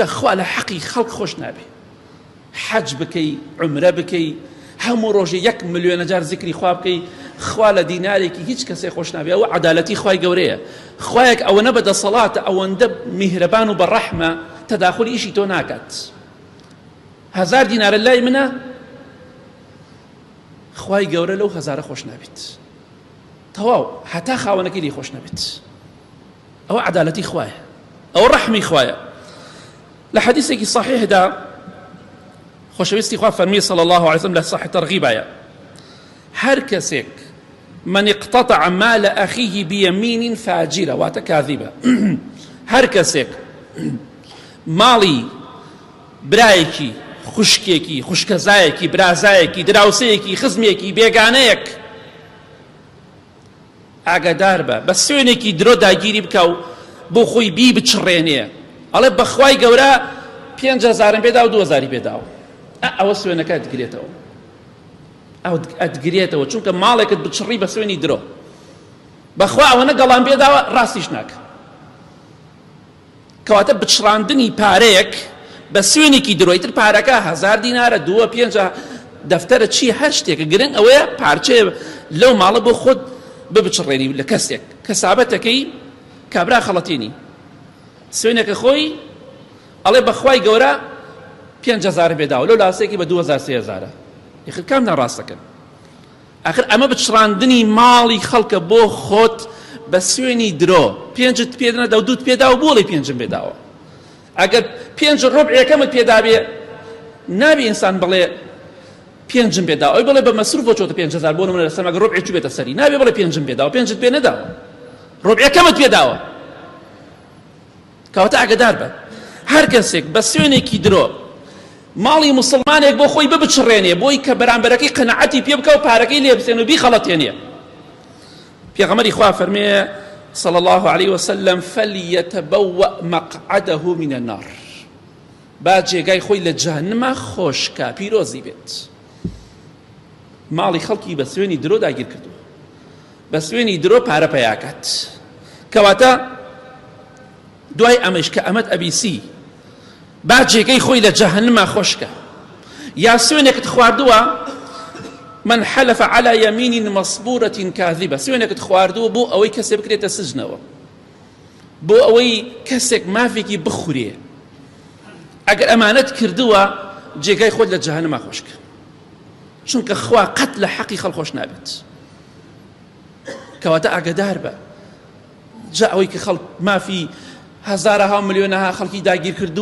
چونکە خوا لە حەقی خەڵک خۆش نابێ. حەج بکەی، عومرە بکەی، هەموو ڕۆژێ 1 ملیۆنە جار زیکری خوا بکەی، خوا لە دینارێکی هیچ کەسێ خۆش نابێ. ئەوە عەدالەتی خوای گەورەیە. خوایەک ئەوەنە بەدەسەڵاتە، ئەوەندە میهرەبان و بەڕەحمە، تەداخلی ئیشی تۆ ناکات. 1000 دینارە لای منە، خوای گەورە لەو 1000 خۆش نابێت. تەواو هەتا خاوەنەکەی لێ خۆش نابێت. ئەوە عەدالەتی خوایە، ئەوە ڕەحمی خوایە. لە حەدیثێکی صحیحدا خۆشەویستی خوا فەرمی صلی الله عليه وسلم لە صحیح تەرغیبایە، هەر کەسێک من اقتطع مال أخيه بيمين فاجرة واتە کاذبە، هەر کەسێک ماڵی برایەکی، خوشکێکی، خوشکەزایەکی، برازایەکی، دراوسەیەکی، خزمێکی، بێگانەیەک ئاگادار بە سوێنێکی درۆ داگیری بکە و بۆ خۆی بی بچڕێنێ، ئەڵێ بەخوای گەورە 5000 پێدا و 2000 پێداوە، ئەوە سوێنەکە دەگرێتەوە، ئەو ئەدگرێتەوە، چونکە ماڵێکت بچڕی بە سوێنی درۆ، بەخوا ئەوەنە گەڵام پێداوە ڕاستیش ناکە. کەواتە بچڕاندنی پارەیەک بە سوێنێکی درۆیتر، پارەکە 1000 دینارە، 2 5 دەفتەرە چی هەر شتێکە، گرنگ ئەوەیە پارچەیە لەو ماڵە بۆ خۆت ببچڕێنی لە کەسێک کەسابەتەکەی کابرا خەڵەتێنی سوێنێکە خۆی ئەڵێ بەخوای گەورە 5000 پێداوە، لەو لاسەیەکی بە 2000 3000 یخر کام ناڕاستەکەن. ئاخر ئەمە بچڕاندنی ماڵی خەڵکە بۆ خۆت بە سوێنی درۆ، 5 پێ نەدا و 2 پێداوە، بۆڵی 5 پێداوە. ئەگەر 5 ڕۆبعەکەمت پێدابێ، نابێ ئینسان بڵێ 5 پێداوە، ئەوی بڵێ بە مەسروف بۆ چۆتە 5000 بۆ نمونە لەسەر، ئەگەر ڕۆبعێکی بێتە سەری، نابێ بڵێ 5 پێداوە، 5 پێ نەداوە، ڕۆبعەکەمت پێداوە. کەواتە ئاگادار بە هەر کەسێک بە سوێنێکی درۆ ماڵی مسلمانێک بۆ خۆی ببچڕێنێ، بۆی کە بەرامبەرەکەی قەنەعەتی پێ بکە و پارەکەی لێ بسێن و بیخەڵەتێنێ. پێغەمبەری خوا فەرمێ صلى الله عليه وسلم فليتبوأ مقعده من النار، با جێگای خۆی لە جەهەنەما خۆشکە، پیرۆزی بێت. ماڵی خەڵکی بە سوێنی درۆ داگیر کردووە، بە سوێنی درۆ پارە پەیاکات. کەواتە دوای ئەمەش کە ئەمەد ئەبیسی، با جێگەی خۆی لە جەهەنەما خۆشکە. یا سوێنێکت خواردووە، من حلف على يمين مصبورة كاذبة، سوێنێکت خواردووە بۆ ئەوەی کەسێک بکرێتە سجنەوە، بۆ ئەوەی کەسێک مافێکی بخورێ، ئەگەر ئەمانەت کردووە جێگای خۆت لە جەهەنەما خۆشکە، چونکە خوا قەت لە حەقی خەڵک خۆش نابێت. کەواتە ئاگادار بە جا ئەوەی کە خەڵک مافی 1000 ملیۆنەها خەڵکی داگیر کردووە